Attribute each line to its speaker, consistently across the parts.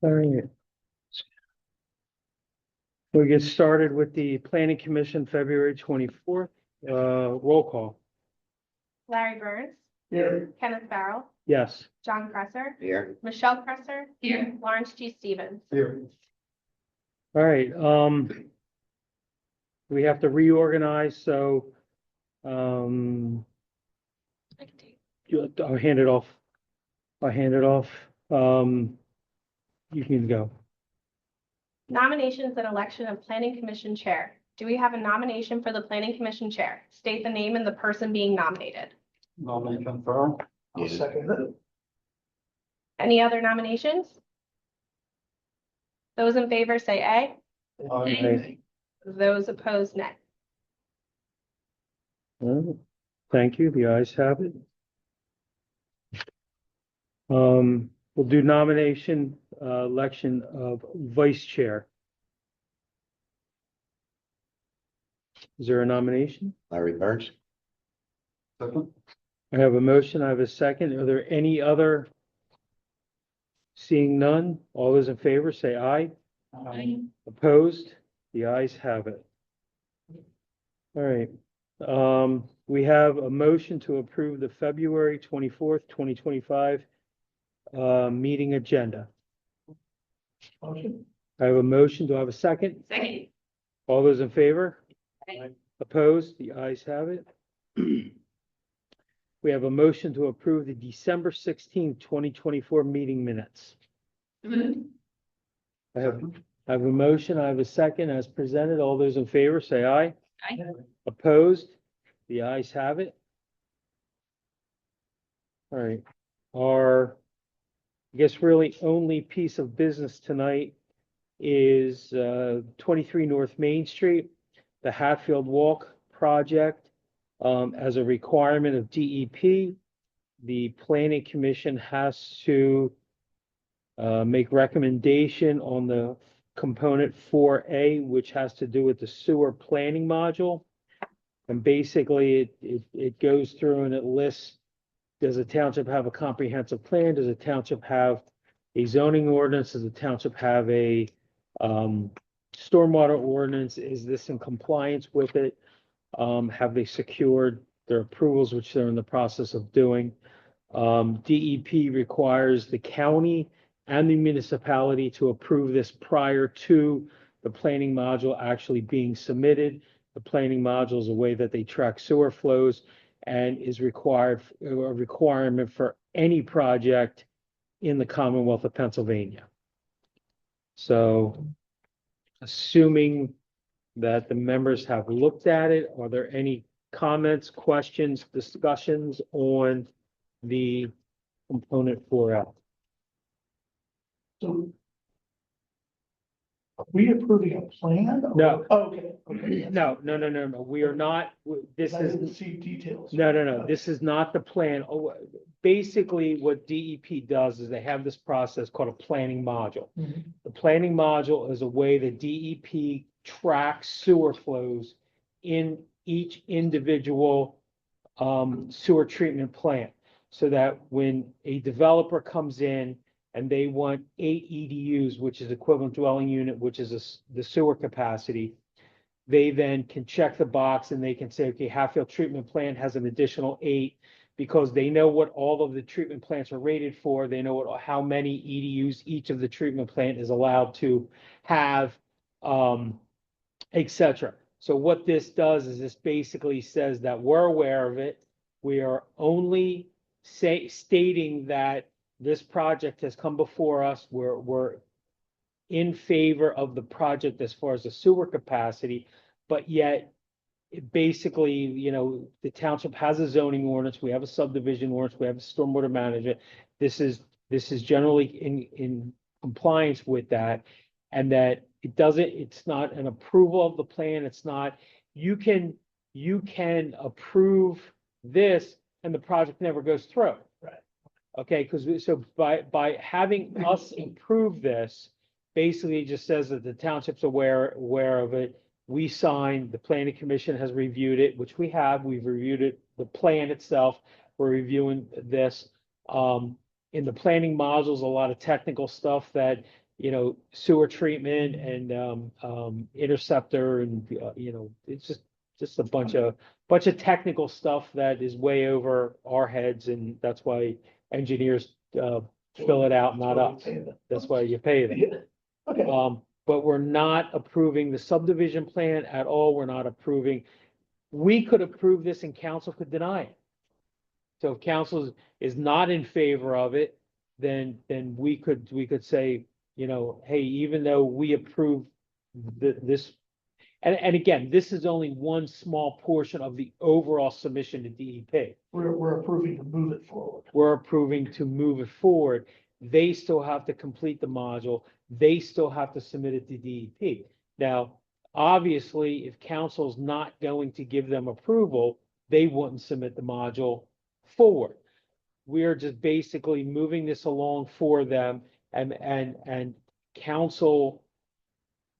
Speaker 1: All right. We'll get started with the Planning Commission, February 24th, roll call.
Speaker 2: Larry Burns,
Speaker 3: Here.
Speaker 2: Kenneth Farrell,
Speaker 1: Yes.
Speaker 2: John Cresser,
Speaker 3: Here.
Speaker 2: Michelle Cresser, here, Lawrence G. Stevens.
Speaker 3: Here.
Speaker 1: All right, we have to reorganize, so, I'll hand it off. You can go.
Speaker 2: Nominations and election of Planning Commission Chair. Do we have a nomination for the Planning Commission Chair? State the name and the person being nominated.
Speaker 3: Nomination Farrell. I'll second it.
Speaker 2: Any other nominations? Those in favor say aye.
Speaker 1: Aye.
Speaker 2: Those opposed, nay.
Speaker 1: All right. Thank you, the ayes have it. We'll do nomination, election of vice chair. Is there a nomination?
Speaker 3: Larry Burns. Second.
Speaker 1: I have a motion, I have a second. Are there any other? Seeing none, all those in favor say aye. Opposed? The ayes have it. All right. We have a motion to approve the February 24th, 2025 meeting agenda.
Speaker 3: Motion.
Speaker 1: I have a motion. Do I have a second?
Speaker 2: Second.
Speaker 1: All those in favor?
Speaker 2: Aye.
Speaker 1: Opposed? The ayes have it. We have a motion to approve the December 16th, 2024 meeting minutes. I have a motion. I have a second as presented. All those in favor say aye.
Speaker 2: Aye.
Speaker 1: Opposed? The ayes have it. All right. Our, I guess, really only piece of business tonight is 23 North Main Street, the Hatfield Walk project. As a requirement of DEP, the Planning Commission has to make recommendation on the component 4A, which has to do with the sewer planning module. And basically, it goes through and it lists, does a township have a comprehensive plan? Does a township have a zoning ordinance? Does a township have a stormwater ordinance? Is this in compliance with it? Have they secured their approvals, which they're in the process of doing? DEP requires the county and the municipality to approve this prior to the planning module actually being submitted. The planning module is a way that they track sewer flows and is required, a requirement for any project in the Commonwealth of Pennsylvania. So, assuming that the members have looked at it, are there any comments, questions, discussions on the component 4L?
Speaker 4: So are we approving a plan? or-
Speaker 1: No.
Speaker 4: Oh, Okay. Okay.
Speaker 1: No, we are not, this
Speaker 4: I didn't
Speaker 1: is,
Speaker 4: see details.
Speaker 1: no, this is not the plan. Oh, basically, what DEP does is they have this process called a planning module.
Speaker 4: Mhm.
Speaker 1: The planning module is a way that DEP tracks sewer flows in each individual sewer treatment plant. So that when a developer comes in and they want 8 EDUs, which is equivalent dwelling unit, which is the sewer capacity, they then can check the box and they can say, okay, Hatfield treatment plant has an additional 8, because they know what all of the treatment plants are rated for. They know how many EDUs each of the treatment plant is allowed to have, etc. So what this does is this basically says that we're aware of it. We are only stating that this project has come before us. We're in favor of the project as far as the sewer capacity, but yet it basically, you know, the township has a zoning ordinance, we have a subdivision ordinance, we have a stormwater management. This is generally in compliance with that, and that it's not an approval of the plan. It's not, you can approve this and the project never goes through.
Speaker 4: Right.
Speaker 1: Okay, because so by having us improve this, basically it just says that the township's aware of it. We signed, the planning commission has reviewed it, which we have. We've reviewed it, the plan itself. We're reviewing this. In the planning modules, a lot of technical stuff that, sewer treatment and, interceptor and, it's just a bunch of technical stuff that is way over our heads, and that's why engineers, fill it out, not us. That's why you pay them.
Speaker 4: Yeah. Okay,
Speaker 1: But we're not approving the subdivision plan at all. We're not approving. We could approve this and council could deny it. So if council is not in favor of it, then we could say, hey, even though we approve this, and again, this is only one small portion of the overall submission to DEP.
Speaker 4: we're approving to move it forward.
Speaker 1: We're approving to move it forward. They still have to complete the module. They still have to submit it to DEP. Now, obviously, if council's not going to give them approval, they wouldn't submit the module forward. We are just basically moving this along for them, and council.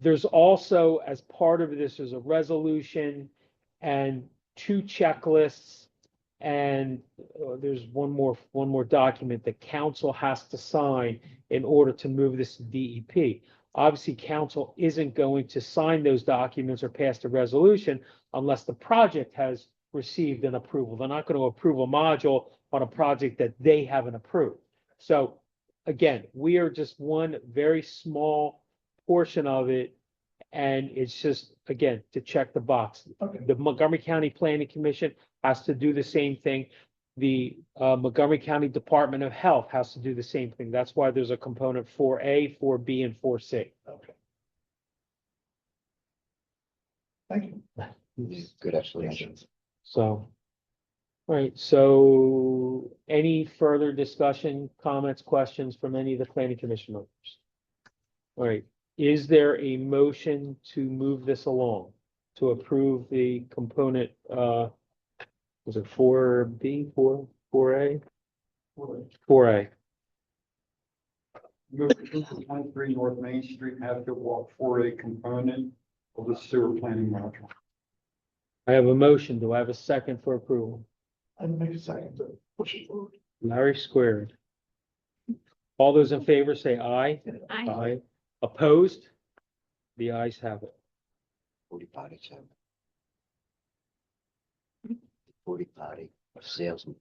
Speaker 1: There's also, as part of this, there's a resolution and 2 checklists. And there's one more document that council has to sign in order to move this to DEP. Obviously, council isn't going to sign those documents or pass the resolution unless the project has received an approval. They're not going to approve a module on a project that they haven't approved. So again, we are just one very small portion of it. And it's just, again, to check the box.
Speaker 4: Okay.
Speaker 1: The Montgomery County Planning Commission has to do the same thing. The Montgomery County Department of Health has to do the same thing. That's why there's a component 4A, 4B, and 4C.
Speaker 4: Okay. Thank you.
Speaker 5: Good explanation.
Speaker 1: So, all right, so any further discussion, comments, questions from any of the planning commission members? All right, is there a motion to move this along, to approve the component, was it 4B, 4A? 4A.
Speaker 3: Move to 23 North Main Street, Hatfield Walk 4A component of the sewer planning module.
Speaker 1: I have a motion. Do I have a second for approval?
Speaker 4: I'd make a second to push it forward.
Speaker 1: Larry squared. All those in favor say aye. Aye. Opposed? The ayes have it.
Speaker 5: 40 potty, 40 potty salesman.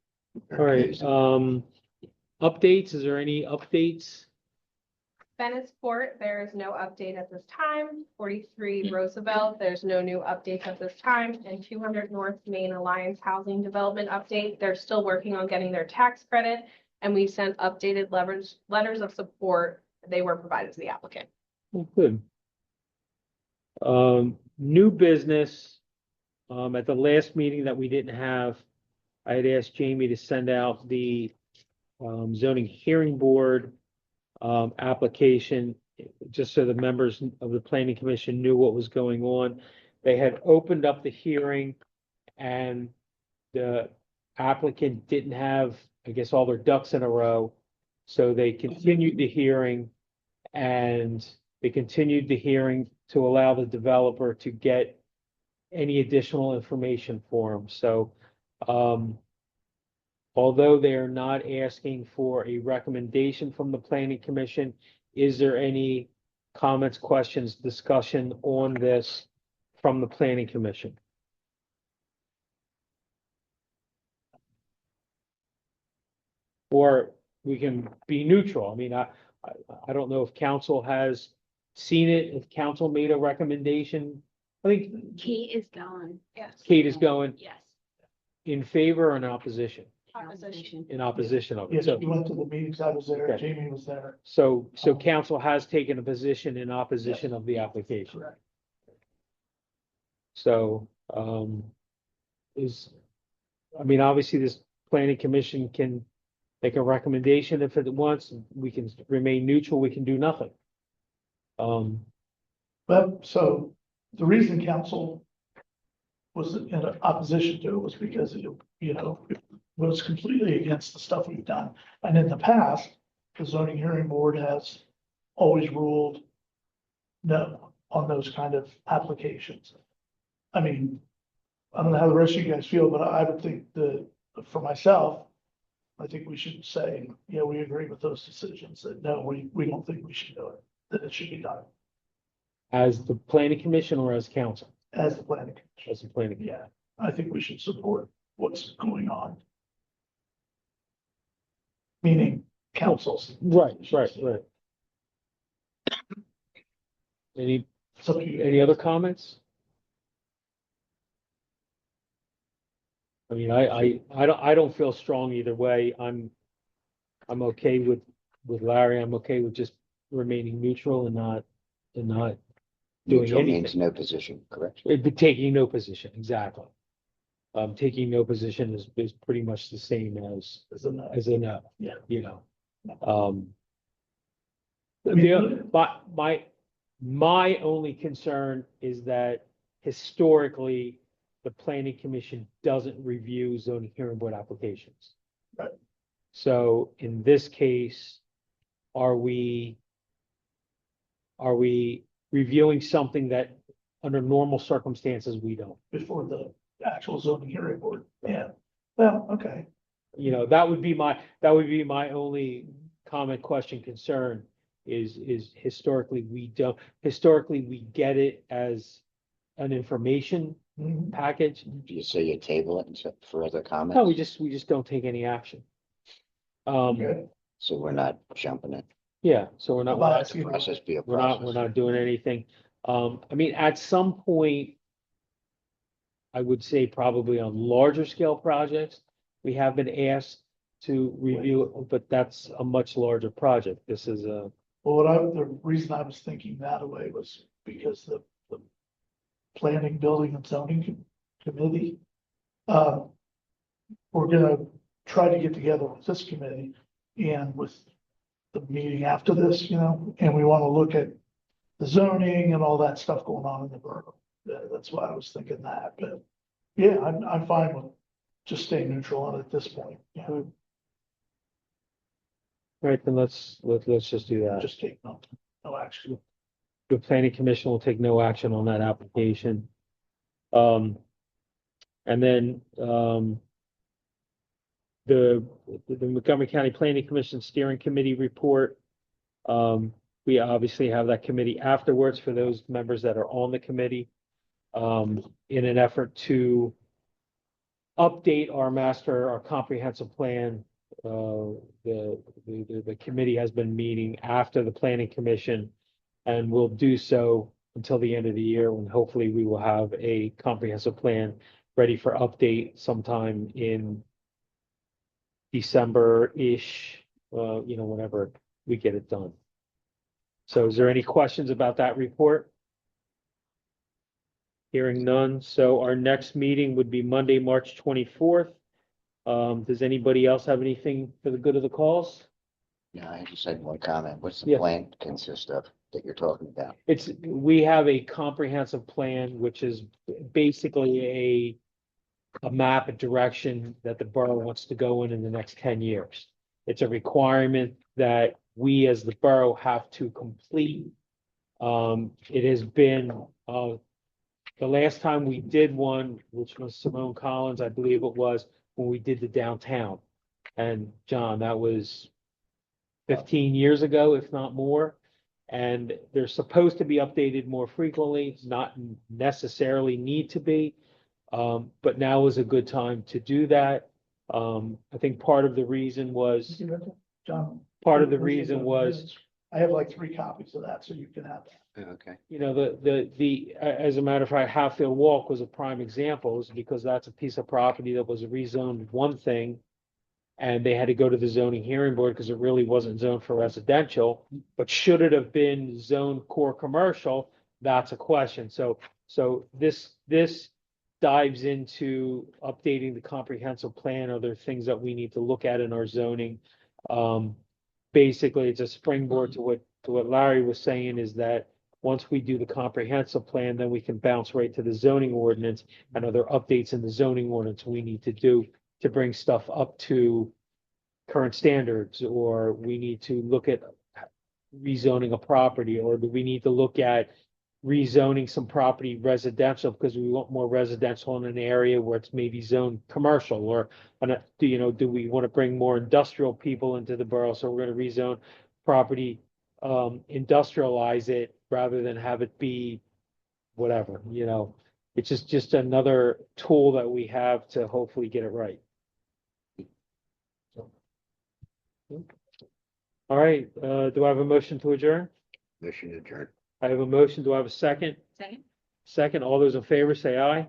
Speaker 1: All right, updates, is there any updates?
Speaker 2: Venice Port, there is no update at this time. 43 Roosevelt, there's no new updates at this time. And 200 North Main Alliance Housing Development update, they're still working on getting their tax credit. And we sent updated letters of support. They were provided to the applicant.
Speaker 1: Oh, good. New business, at the last meeting that we didn't have, I had asked Jamie to send out the zoning hearing board application, just so the members of the planning commission knew what was going on. They had opened up the hearing and the applicant didn't have, I guess, all their ducks in a row. So they continued the hearing and they continued the hearing to allow the developer to get any additional information for them. So, although they are not asking for a recommendation from the planning commission, is there any comments, questions, discussion on this from the planning commission? Or we can be neutral. I mean, I don't know if council has seen it, if council made a recommendation. I think
Speaker 6: Kate is going.
Speaker 2: Yes.
Speaker 1: Kate is going
Speaker 6: Yes.
Speaker 1: in favor or in opposition?
Speaker 2: Opposition.
Speaker 1: In opposition of it.
Speaker 4: Yes,
Speaker 1: So,
Speaker 4: you went to the meetings, I was there,
Speaker 1: Okay.
Speaker 4: Jamie was there.
Speaker 1: so council has taken a position in opposition of the application.
Speaker 4: Correct.
Speaker 1: So, I mean, obviously this planning commission can make a recommendation if it wants. We can remain neutral. We can do nothing.
Speaker 4: But so the reason council was in opposition to it was because it, it was completely against the stuff we've done. And in the past, the zoning hearing board has always ruled no on those kind of applications. I mean, I don't know how the rest of you guys feel, but I would think that for myself, I think we should say, yeah, we agree with those decisions, that no, we don't think we should do it. that it should be done
Speaker 1: As the planning commission or as council?
Speaker 4: as the planning commission.
Speaker 1: As the planning.
Speaker 4: Yeah, I think we should support what's going on. Meaning councils.
Speaker 1: Right. Any,
Speaker 4: It's up to you.
Speaker 1: any other comments? I mean, I don't feel strong either way. I'm okay with Larry. I'm okay with just remaining neutral and not doing
Speaker 5: Neutral means
Speaker 1: anything.
Speaker 5: no position, correct?
Speaker 1: It'd be taking no position, exactly. Taking no position is pretty much the same as a no.
Speaker 4: Yeah.
Speaker 1: You know,
Speaker 4: I mean,
Speaker 1: my only concern is that historically, the planning commission doesn't review zoning hearing board applications.
Speaker 4: Right.
Speaker 1: So in this case, are we reviewing something that under normal circumstances, we don't?
Speaker 4: Before the actual zoning hearing board, yeah, well, okay.
Speaker 1: You know, that would be my only comment, question, concern is historically, we get it as an information
Speaker 4: Mhm.
Speaker 1: package.
Speaker 5: Do you say you table it and set for other comments?
Speaker 1: No, we just don't take any action.
Speaker 4: Okay.
Speaker 5: So we're not jumping it.
Speaker 1: Yeah, so we're not,
Speaker 4: But-
Speaker 5: Let the process be a
Speaker 1: we're
Speaker 5: process.
Speaker 1: not doing anything. I mean, at some point, I would say probably on larger scale projects, we have been asked to review it, but that's a much larger project. This is a,
Speaker 4: Well, the reason I was thinking that way was because the planning, building and zoning committee. We're gonna try to get together with this committee and with the meeting after this, and we wanna look at the zoning and all that stuff going on in the borough. That's why I was thinking that, but yeah, I'm fine with just staying neutral on it at this point. Yeah,
Speaker 1: right, then let's just do that.
Speaker 4: just take no action.
Speaker 1: The planning commission will take no action on that application. And then, the Montgomery County Planning Commission Steering Committee report. We obviously have that committee afterwards for those members that are on the committee. In an effort to update our comprehensive plan. The committee has been meeting after the planning commission and will do so until the end of the year, when hopefully we will have a comprehensive plan ready for update sometime in December-ish, whenever we get it done. So is there any questions about that report? Hearing none. So our next meeting would be Monday, March 24th. Does anybody else have anything for the good of the cause?
Speaker 5: Yeah, I just had one comment. What's the
Speaker 1: Yeah.
Speaker 5: plan consist of that you're talking about?
Speaker 1: We have a comprehensive plan, which is basically a map, a direction that the borough wants to go in the next 10 years. It's a requirement that we as the borough have to complete. It has been, the last time we did one, which was Simone Collins, I believe it was, when we did the downtown. And John, that was 15 years ago, if not more. And they're supposed to be updated more frequently, not necessarily need to be. But now is a good time to do that. I think part of the reason was,
Speaker 4: John.
Speaker 1: part of the reason was,
Speaker 4: I have like 3 copies of that, so you can have that.
Speaker 5: Okay.
Speaker 1: as a matter of fact, Hatfield Walk was a prime example, is because that's a piece of property that was rezoned one thing. And they had to go to the zoning hearing board because it really wasn't zoned for residential, but should it have been zoned core commercial? That's a question. So this dives into updating the comprehensive plan. Are there things that we need to look at in our zoning? Basically, it's a springboard to what Larry was saying, is that once we do the comprehensive plan, then we can bounce right to the zoning ordinance and other updates in the zoning ordinance we need to do to bring stuff up to current standards, or we need to look at rezoning a property, or do we need to look at rezoning some property residential because we want more residential in an area where it's maybe zoned commercial, or do we want to bring more industrial people into the borough, so we're going to rezone property industrialize it rather than have it be whatever, you know. It's just another tool that we have to hopefully get it right. All right, do I have a motion to adjourn?
Speaker 5: Mission adjourned.
Speaker 1: I have a motion. Do I have a second?
Speaker 6: Second.
Speaker 1: Second, all those in favor say aye.